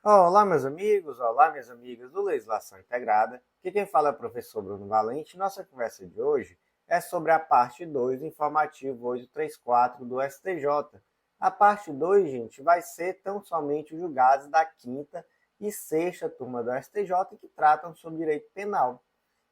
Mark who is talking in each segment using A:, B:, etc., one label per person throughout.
A: Olá, meus amigos, olá, minhas amigas do Legislação Integrada. Aqui quem fala é o professor Bruno Valente. Nossa conversa de hoje é sobre a parte 2 do informativo 834 do STJ. A parte 2, gente, vai ser tão somente os julgados da quinta e sexta turma do STJ que tratam sobre direito penal.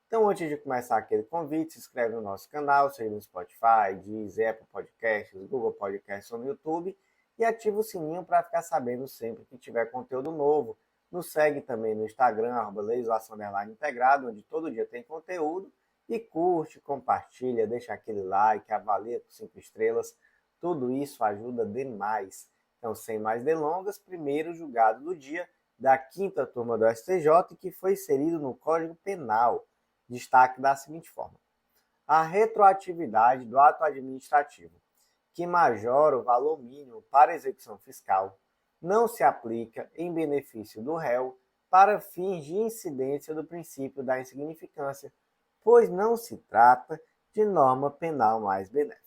A: Então, antes de começar aquele convite, se inscreve no nosso canal, seja no Spotify, Deezer, Apple Podcasts, Google Podcasts ou no YouTube, e ativa o sininho para ficar sabendo sempre que tiver conteúdo novo. Nos segue também no Instagram, @legislação_integrado, onde todo dia tem conteúdo. E curte, compartilha, deixa aquele like, avalia com 5 estrelas. Tudo isso ajuda demais. Então, sem mais delongas, primeiro julgado do dia da quinta turma do STJ, que foi inserido no Código Penal. Destaque da seguinte forma: a retroatividade do ato administrativo, que majora o valor mínimo para execução fiscal, não se aplica em benefício do réu para fins de incidência do princípio da insignificância, pois não se trata de norma penal mais benéfica.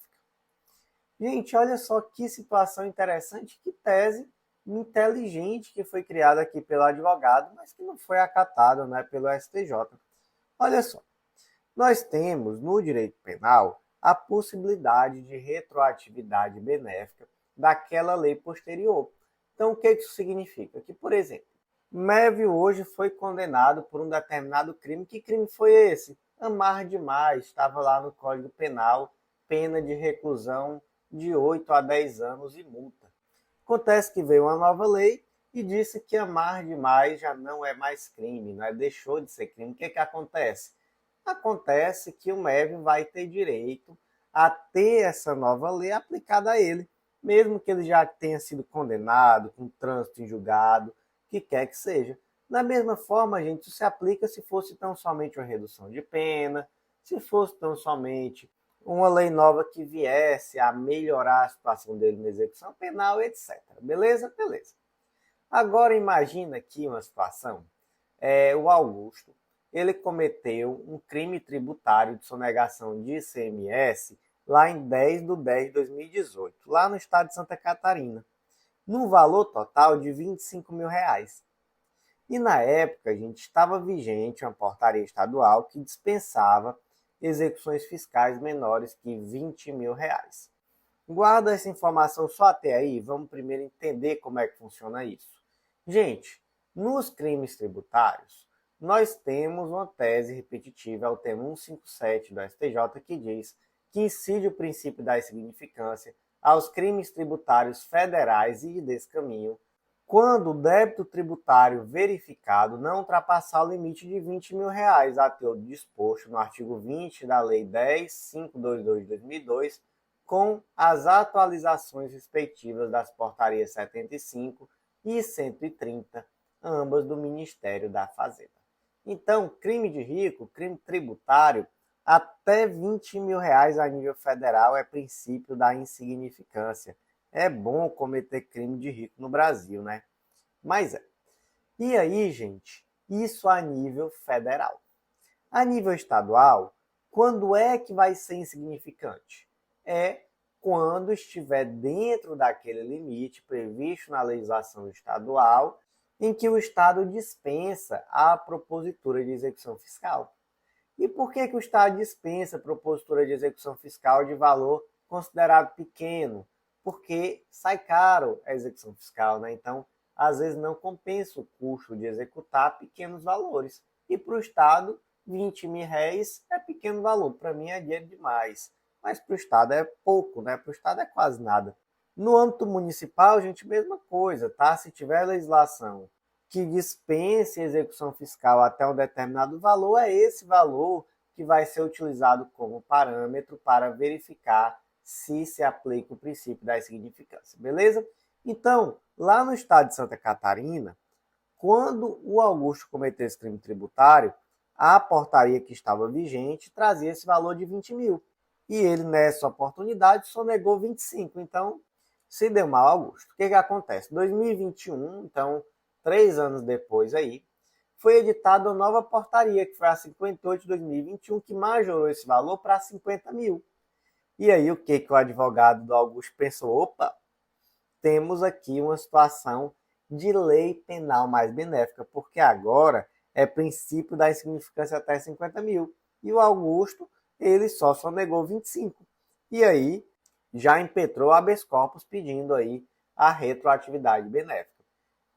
A: Gente, olha só que situação interessante, que tese inteligente que foi criada aqui pelo advogado, mas que não foi acatada, né, pelo STJ. Olha só, nós temos no direito penal a possibilidade de retroatividade benéfica daquela lei posterior. Então, o que isso significa? Que, por exemplo, Mévio hoje foi condenado por um determinado crime. Que crime foi esse? Amar demais, estava lá no Código Penal, pena de reclusão de 8 a 10 anos e multa. Acontece que veio uma nova lei e disse que amar demais já não é mais crime, né? Deixou de ser crime. O que acontece? Acontece que o MEV vai ter direito a ter essa nova lei aplicada a ele, mesmo que ele já tenha sido condenado, com trânsito em julgado, que quer que seja. Da mesma forma, gente, isso se aplica se fosse tão somente uma redução de pena, se fosse tão somente uma lei nova que viesse a melhorar a situação dele na execução penal, etc. Beleza? Beleza. Agora imagina aqui uma situação, o Augusto, ele cometeu um crime tributário de sonegação de ICMS lá em 10 de 10 de 2018, lá no estado de Santa Catarina, num valor total de R$ 25.000. E na época, a gente estava vigente uma portaria estadual que dispensava execuções fiscais menores que R$ 20.000. Guarda essa informação só até aí, vamos primeiro entender como é que funciona isso. Gente, nos crimes tributários, nós temos uma tese repetitiva, é o tema 157 do STJ, que diz que incide o princípio da insignificância aos crimes tributários federais e de descaminho, quando o débito tributário verificado não ultrapassar o limite de R$ 20.000, até o disposto no artigo 20 da Lei 10.522 de 2002, com as atualizações respectivas das portarias 75 e 130, ambas do Ministério da Fazenda. Então, crime de rico, crime tributário, até R$ 20.000 a nível federal é princípio da insignificância. É bom cometer crime de rico no Brasil, né? Mas é. E aí, gente, isso a nível federal. A nível estadual, quando é que vai ser insignificante? É quando estiver dentro daquele limite previsto na legislação estadual, em que o Estado dispensa a propositura de execução fiscal. E por que o Estado dispensa a propositura de execução fiscal de valor considerado pequeno? Porque sai caro a execução fiscal, né? Então, às vezes não compensa o custo de executar pequenos valores. E para o Estado, R$ 20.000 é pequeno valor. Para mim é dinheiro demais. Mas para o Estado é pouco, né? Para o Estado é quase nada. No âmbito municipal, gente, mesma coisa, tá? Se tiver legislação que dispense a execução fiscal até um determinado valor, é esse valor que vai ser utilizado como parâmetro para verificar se aplica o princípio da insignificância, beleza? Então, lá no estado de Santa Catarina, quando o Augusto cometeu esse crime tributário, a portaria que estava vigente trazia esse valor de 20 mil. E ele, nessa oportunidade, sonegou 25. Então, se deu mal, Augusto. O que acontece? 2021, então, 3 anos depois aí, foi editada uma nova portaria, que foi a 58 de 2021, que majorou esse valor para 50 mil. E aí, o que o advogado do Augusto pensou? Opa, temos aqui uma situação de lei penal mais benéfica, porque agora é princípio da insignificância até 50 mil. E o Augusto, ele só sonegou 25. E aí, já impetrou habeas corpus pedindo aí a retroatividade benéfica.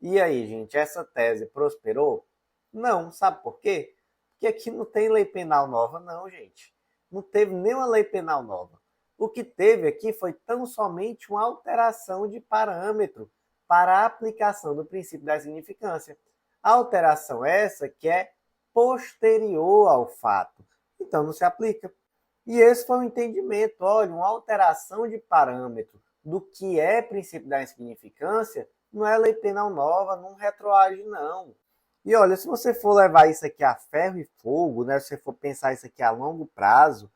A: E aí, gente, essa tese prosperou? Não, sabe por quê? Porque aqui não tem lei penal nova, não, gente. Não teve nenhuma lei penal nova. O que teve aqui foi tão somente uma alteração de parâmetro para a aplicação do princípio da significância. A alteração essa que é posterior ao fato. Então não se aplica. E esse foi o entendimento. Olha, uma alteração de parâmetro do que é princípio da insignificância não é lei penal nova, não retroage, não. E olha, se você for levar isso aqui a ferro e fogo, né, se você for pensar isso aqui a longo prazo,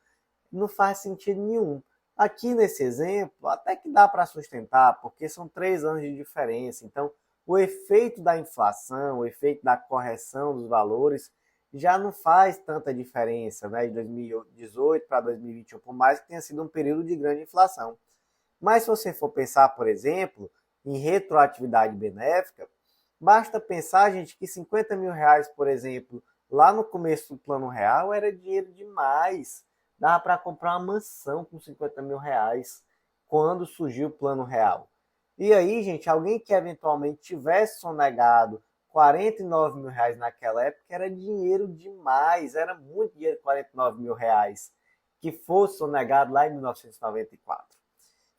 A: não faz sentido nenhum. Aqui nesse exemplo, até que dá para sustentar, porque são 3 anos de diferença. Então, o efeito da inflação, o efeito da correção dos valores, já não faz tanta diferença, né, de 2018 para 2021, por mais que tenha sido um período de grande inflação. Mas se você for pensar, por exemplo, em retroatividade benéfica, basta pensar, gente, que 50 mil reais, por exemplo, lá no começo do Plano Real era dinheiro demais. Dava para comprar uma mansão com 50 mil reais quando surgiu o Plano Real. E aí, gente, alguém que eventualmente tivesse sonegado 49 mil reais naquela época era dinheiro demais, era muito dinheiro, 49 mil reais, que fosse sonegado lá em 1994.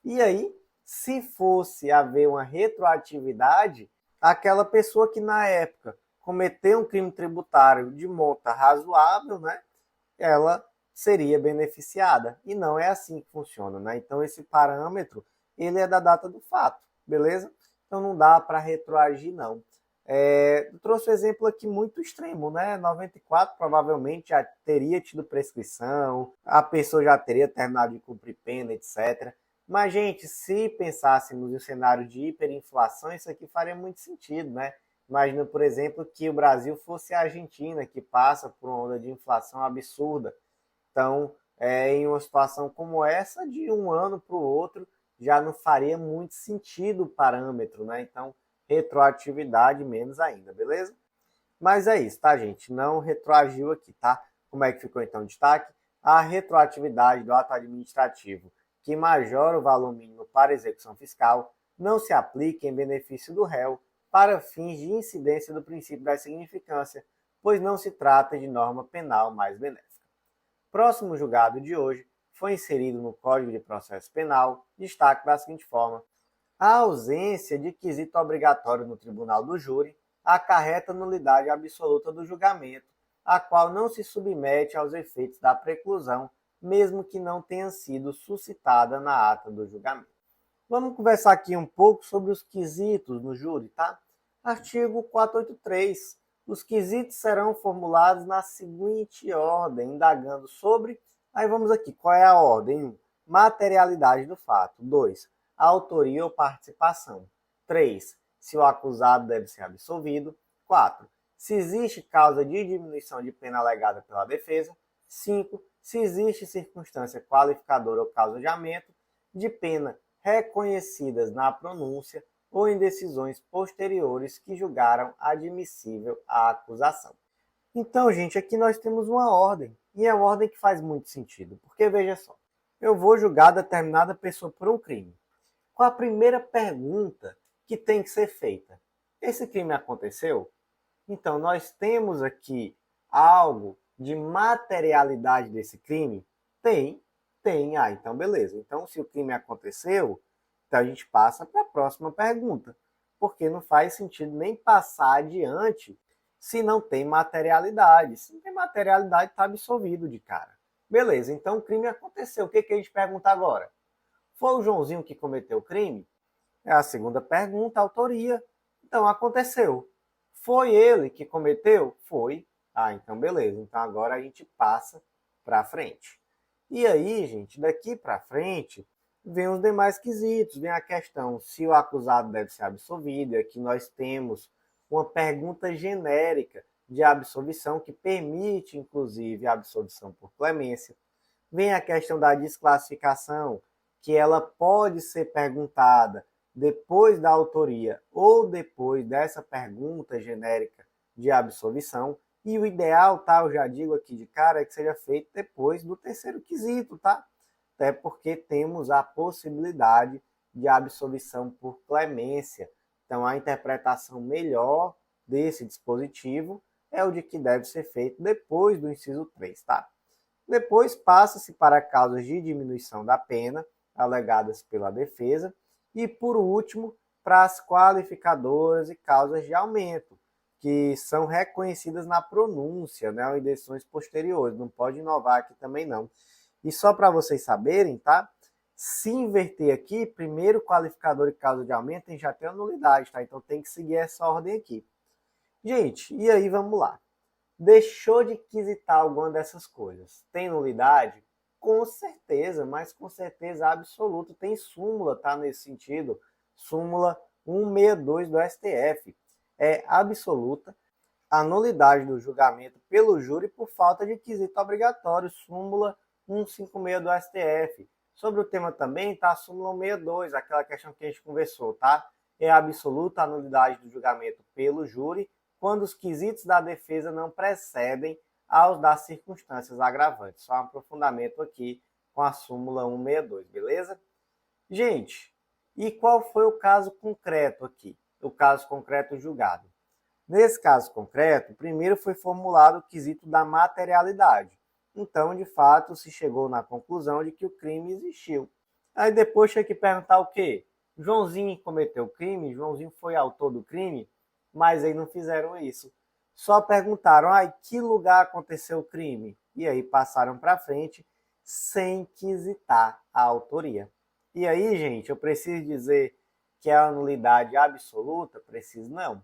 A: E aí, se fosse haver uma retroatividade, aquela pessoa que na época cometeu um crime tributário de monta razoável, né, ela seria beneficiada. E não é assim que funciona, né? Então esse parâmetro, ele é da data do fato, beleza? Então não dá para retroagir, não. Eu trouxe um exemplo aqui muito extremo, né? 94 provavelmente já teria tido prescrição, a pessoa já teria terminado de cumprir pena, etc. Mas, gente, se pensássemos em um cenário de hiperinflação, isso aqui faria muito sentido, né? Imagina, por exemplo, que o Brasil fosse a Argentina, que passa por uma onda de inflação absurda. Então, em uma situação como essa, de um ano para o outro, já não faria muito sentido o parâmetro, né? Então, retroatividade menos ainda, beleza? Mas é isso, tá, gente? Não retroagiu aqui, tá? Como é que ficou então o destaque? A retroatividade do ato administrativo que majora o valor mínimo para execução fiscal não se aplica em benefício do réu para fins de incidência do princípio da significância, pois não se trata de norma penal mais benéfica. Próximo julgado de hoje foi inserido no Código de Processo Penal, destaque da seguinte forma: a ausência de quesito obrigatório no tribunal do júri acarreta nulidade absoluta do julgamento, a qual não se submete aos efeitos da preclusão, mesmo que não tenha sido suscitada na ata do julgamento. Vamos conversar aqui um pouco sobre os quesitos no júri, tá? Artigo 483. Os quesitos serão formulados na seguinte ordem, indagando sobre... Aí vamos aqui, qual é a ordem? 1. Materialidade do fato. 2. Autoria ou participação. 3. Se o acusado deve ser absolvido. 4. Se existe causa de diminuição de pena alegada pela defesa. 5. Se existe circunstância qualificadora ou causa de aumento de pena reconhecidas na pronúncia ou em decisões posteriores que julgaram admissível a acusação. Então, gente, aqui nós temos uma ordem, e é uma ordem que faz muito sentido, porque veja só, eu vou julgar determinada pessoa por um crime. Qual a primeira pergunta que tem que ser feita? Esse crime aconteceu? Então, nós temos aqui algo de materialidade desse crime? Tem. Ah, então beleza. Então, se o crime aconteceu, então a gente passa para a próxima pergunta, porque não faz sentido nem passar adiante se não tem materialidade. Se não tem materialidade, está absolvido de cara. Beleza, então o crime aconteceu. O que a gente pergunta agora? Foi o Joãozinho que cometeu o crime? É a segunda pergunta, a autoria. Então aconteceu. Foi ele que cometeu? Foi. Ah, então beleza. Então agora a gente passa para frente. E aí, gente, daqui para frente, vem os demais quesitos, vem a questão se o acusado deve ser absolvido, e aqui nós temos uma pergunta genérica de absolvição que permite, inclusive, a absolvição por clemência. Vem a questão da desclassificação, que ela pode ser perguntada depois da autoria ou depois dessa pergunta genérica de absolvição. E o ideal, tá? Eu já digo aqui de cara, é que seja feito depois do terceiro quesito, tá? Até porque temos a possibilidade de absolvição por clemência. Então, a interpretação melhor desse dispositivo é o de que deve ser feito depois do inciso 3, tá? Depois passa-se para causas de diminuição da pena, alegadas pela defesa, e por último, para as qualificadoras e causas de aumento, que são reconhecidas na pronúncia, né, ou em decisões posteriores. Não pode inovar aqui também não. E só para vocês saberem, tá? Se inverter aqui, primeiro qualificador e causa de aumento, tem já tem a nulidade, tá? Então tem que seguir essa ordem aqui. Gente, e aí vamos lá. Deixou de quisitar alguma dessas coisas. Tem nulidade? Com certeza, mas com certeza absoluta. Tem súmula, tá? Nesse sentido. Súmula 162 do STF. É absoluta a nulidade do julgamento pelo júri por falta de quesito obrigatório. Súmula 156 do STF. Sobre o tema também tá a súmula 162, aquela questão que a gente conversou, tá? É absoluta a nulidade do julgamento pelo júri quando os quesitos da defesa não precedem aos das circunstâncias agravantes. Só um aprofundamento aqui com a súmula 162, beleza? Gente, e qual foi o caso concreto aqui? O caso concreto julgado. Nesse caso concreto, primeiro foi formulado o quesito da materialidade. Então, de fato, se chegou na conclusão de que o crime existiu. Aí depois tinha que perguntar o quê? Joãozinho cometeu o crime? Joãozinho foi autor do crime? Mas aí não fizeram isso. Só perguntaram, que lugar aconteceu o crime? E aí passaram para frente sem quisitar a autoria. E aí, gente, eu preciso dizer que é a nulidade absoluta? Preciso não.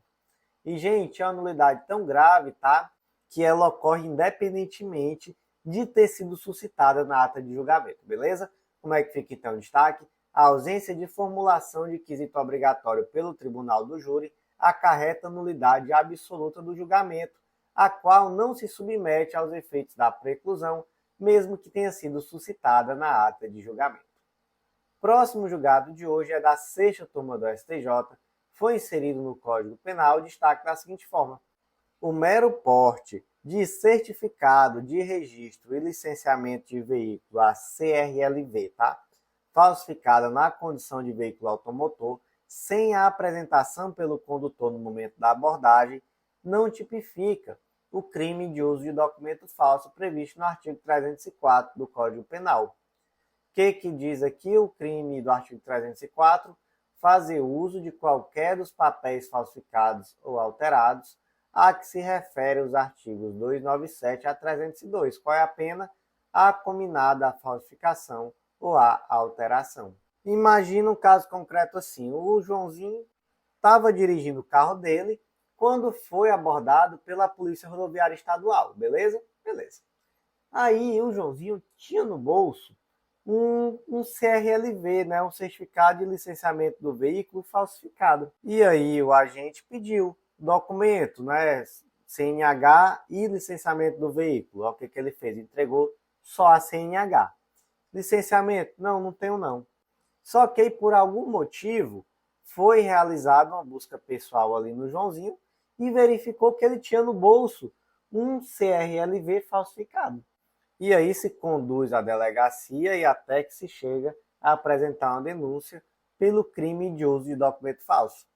A: E, gente, é uma nulidade tão grave, tá? Que ela ocorre independentemente de ter sido suscitada na ata de julgamento, beleza? Como é que fica então o destaque? A ausência de formulação de quesito obrigatório pelo tribunal do júri acarreta nulidade absoluta do julgamento, a qual não se submete aos efeitos da preclusão, mesmo que tenha sido suscitada na ata de julgamento. Próximo julgado de hoje é da sexta turma do STJ, foi inserido no Código Penal destaque da seguinte forma: o mero porte de certificado de registro e licenciamento de veículo, a CRLV, tá? Falsificada na condição de veículo automotor, sem a apresentação pelo condutor no momento da abordagem, não tipifica o crime de uso de documento falso previsto no artigo 304 do Código Penal. O que diz aqui o crime do artigo 304? Fazer uso de qualquer dos papéis falsificados ou alterados a que se refere os artigos 297 a 302. Qual é a pena? A cominada à falsificação ou à alteração. Imagina um caso concreto assim: o Joãozinho estava dirigindo o carro dele quando foi abordado pela Polícia Rodoviária Estadual, beleza? Beleza. Aí o Joãozinho tinha no bolso um CRLV, né, um certificado de licenciamento do veículo falsificado. E aí o agente pediu documento, né, CNH e licenciamento do veículo. O que ele fez? Entregou só a CNH. Licenciamento? Não tenho não. Só que por algum motivo foi realizada uma busca pessoal ali no Joãozinho e verificou que ele tinha no bolso um CRLV falsificado. E aí se conduz à delegacia e até que se chega a apresentar uma denúncia pelo crime de uso de documento falso.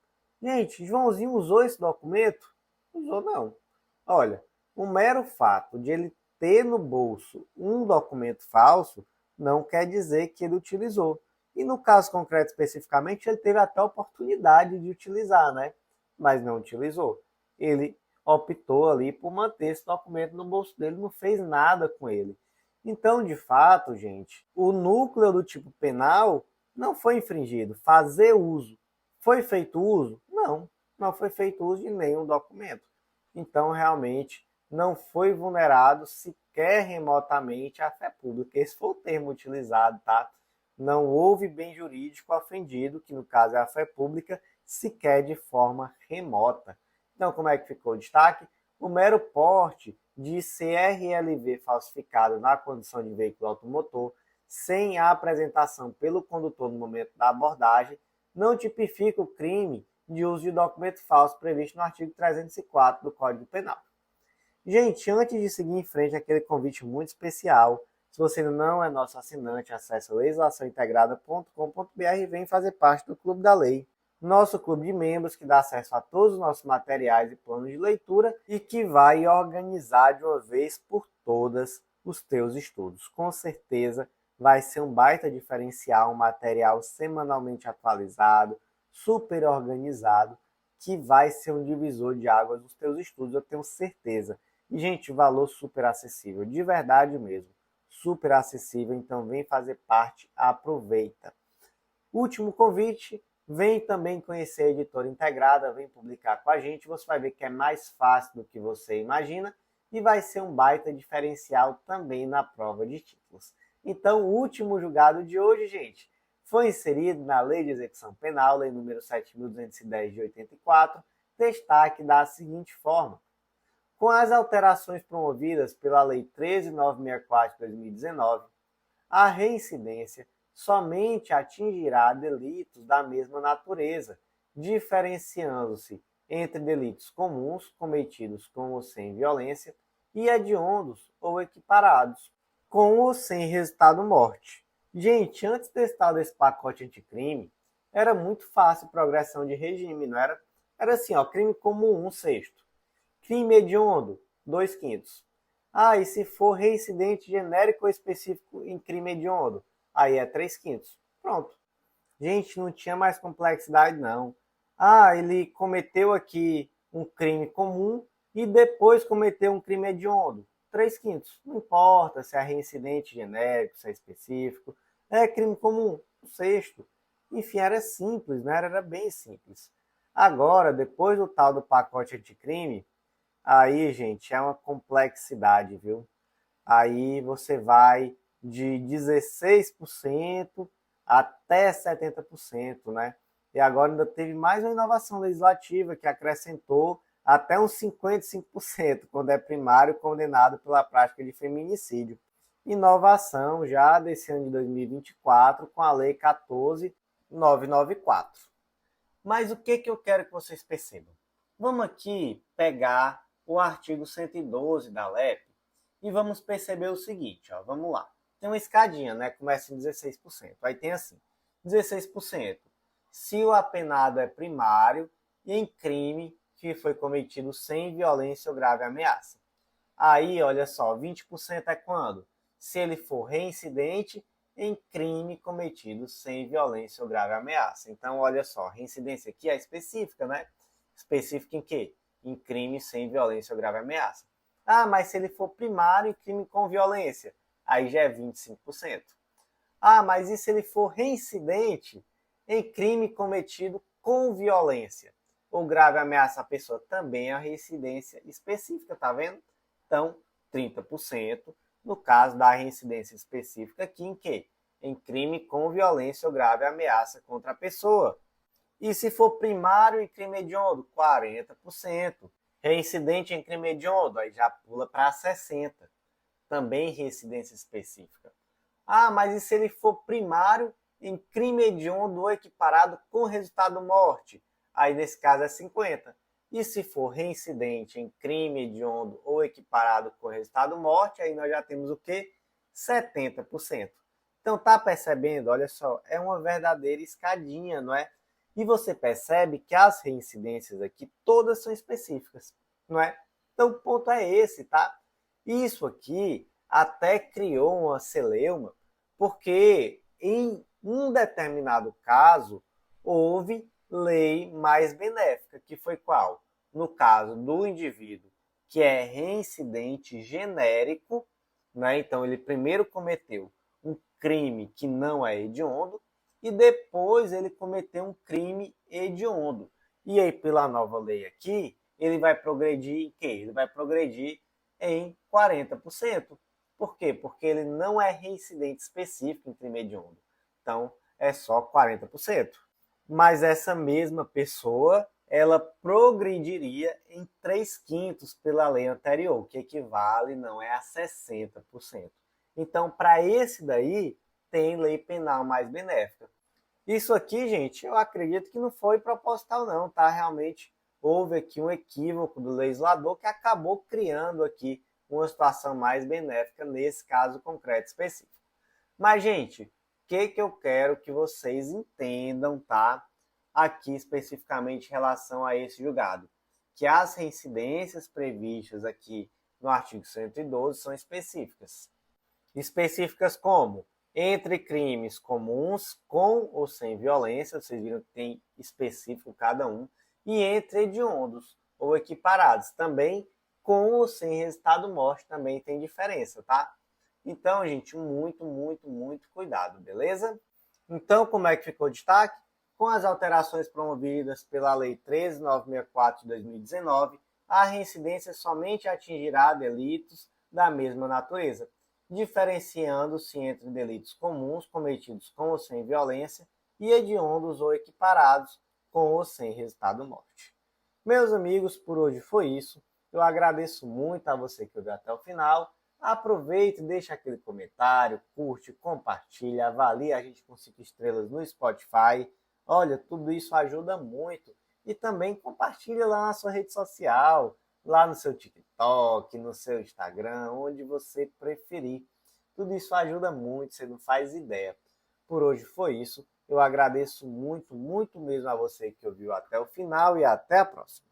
A: Gente, Joãozinho usou esse documento? Usou não. Olha, o mero fato de ele ter no bolso um documento falso não quer dizer que ele utilizou. E no caso concreto especificamente, ele teve até a oportunidade de utilizar, né? Mas não utilizou. Ele optou ali por manter esse documento no bolso dele, não fez nada com ele. Então, de fato, gente, o núcleo do tipo penal não foi infringido. Fazer uso. Foi feito uso? Não foi feito uso de nenhum documento. Então, realmente, não foi vulnerado sequer remotamente a fé pública. Esse foi o termo utilizado, tá? Não houve bem jurídico ofendido, que no caso é a fé pública, sequer de forma remota. Então, como é que ficou o destaque? O mero porte de CRLV falsificado na condição de veículo automotor, sem a apresentação pelo condutor no momento da abordagem, não tipifica o crime de uso de documento falso previsto no artigo 304 do Código Penal. Gente, antes de seguir em frente, aquele convite muito especial. Se você não é nosso assinante, acesse legislaçãointegrada.com.br e vem fazer parte do Clube da Lei. Nosso clube de membros que dá acesso a todos os nossos materiais e planos de leitura e que vai organizar de uma vez por todas os teus estudos. Com certeza vai ser um baita diferencial, um material semanalmente atualizado, super organizado, que vai ser um divisor de águas nos teus estudos, eu tenho certeza. E, gente, valor super acessível, de verdade mesmo. Super acessível, então vem fazer parte, aproveita. Último convite, vem também conhecer a Editora Integrada, vem publicar com a gente, você vai ver que é mais fácil do que você imagina e vai ser um baita diferencial também na prova de títulos. Então, o último julgado de hoje, gente, foi inserido na Lei de Execução Penal, Lei número 7.210 de 84, destaque da seguinte forma: com as alterações promovidas pela Lei 13.964 de 2019, a reincidência somente atingirá delitos da mesma natureza, diferenciando-se entre delitos comuns cometidos com ou sem violência e hediondos ou equiparados, com ou sem resultado morte. Gente, antes desse tal desse pacote anticrime, era muito fácil progressão de regime, não era? Era assim, ó, crime comum, 1/6. Crime hediondo, 2/5. E se for reincidente genérico ou específico em crime hediondo, aí é 3/5. Pronto. Gente, não tinha mais complexidade, não. Ele cometeu aqui um crime comum e depois cometeu um crime hediondo. 3/5. Não importa se é reincidente genérico, se é específico. É crime comum, 1/6. Enfim, era simples, né? Era bem simples. Agora, depois do tal do pacote anticrime, aí, gente, é uma complexidade, viu? Aí você vai de 16% até 70%, né? E agora ainda teve mais uma inovação legislativa que acrescentou até uns 55% quando é primário condenado pela prática de feminicídio. Inovação já desse ano de 2024 com a Lei 14.994. Mas o que eu quero que vocês percebam? Vamos aqui pegar o artigo 112 da LEP e vamos perceber o seguinte, ó, vamos lá. Tem uma escadinha, né? Começa em 16%. Aí tem assim, 16%. Se o apenado é primário e em crime que foi cometido sem violência ou grave ameaça. Aí, olha só, 20% é quando? Se ele for reincidente em crime cometido sem violência ou grave ameaça. Então, olha só, reincidência aqui é específica, né? Específica em quê? Em crime sem violência ou grave ameaça. Mas se ele for primário em crime com violência, aí já é 25%. Mas e se ele for reincidente em crime cometido com violência ou grave ameaça à pessoa? Também é a reincidência específica, tá vendo? Então, 30% no caso da reincidência específica aqui em quê? Em crime com violência ou grave ameaça contra a pessoa. E se for primário em crime hediondo? 40%. Reincidente em crime hediondo? Aí já pula para 60%. Também reincidência específica. Mas e se ele for primário em crime hediondo ou equiparado com resultado morte? Aí nesse caso é 50%. E se for reincidente em crime hediondo ou equiparado com resultado morte, aí nós já temos o quê? 70%. Então tá percebendo? Olha só, é uma verdadeira escadinha, não é? E você percebe que as reincidências aqui todas são específicas, não é? Então o ponto é esse, tá? Isso aqui até criou uma celeuma, porque em um determinado caso houve lei mais benéfica, que foi qual? No caso do indivíduo que é reincidente genérico, né? Então ele primeiro cometeu um crime que não é hediondo e depois ele cometeu um crime hediondo. E aí, pela nova lei aqui, ele vai progredir em quê? Ele vai progredir em 40%. Por quê? Porque ele não é reincidente específico em crime hediondo. Então, é só 40%. Mas essa mesma pessoa, ela progrediria em 3/5 pela lei anterior, que equivale não é a 60%. Então, para esse daí, tem lei penal mais benéfica. Isso aqui, gente, eu acredito que não foi proposital não, tá? Realmente houve aqui um equívoco do legislador que acabou criando aqui uma situação mais benéfica nesse caso concreto específico. Mas, gente, o que eu quero que vocês entendam, tá? Aqui especificamente em relação a esse julgado. Que as reincidências previstas aqui no artigo 112 são específicas. Específicas como entre crimes comuns com ou sem violência, vocês viram que tem específico cada um, e entre hediondos ou equiparados, também com ou sem resultado morte também tem diferença, tá? Então, gente, muito cuidado, beleza? Então, como é que ficou o destaque? Com as alterações promovidas pela Lei 13.964 de 2019, a reincidência somente atingirá delitos da mesma natureza, diferenciando-se entre delitos comuns cometidos com ou sem violência e hediondos ou equiparados com ou sem resultado morte. Meus amigos, por hoje foi isso. Eu agradeço muito a você que ouviu até o final. Aproveite, deixa aquele comentário, curte, compartilha, avalie a gente com 5 estrelas no Spotify. Olha, tudo isso ajuda muito. E também compartilha lá na sua rede social, lá no seu TikTok, no seu Instagram, onde você preferir. Tudo isso ajuda muito, você não faz ideia. Por hoje foi isso. Eu agradeço muito mesmo a você que ouviu até o final e até a próxima.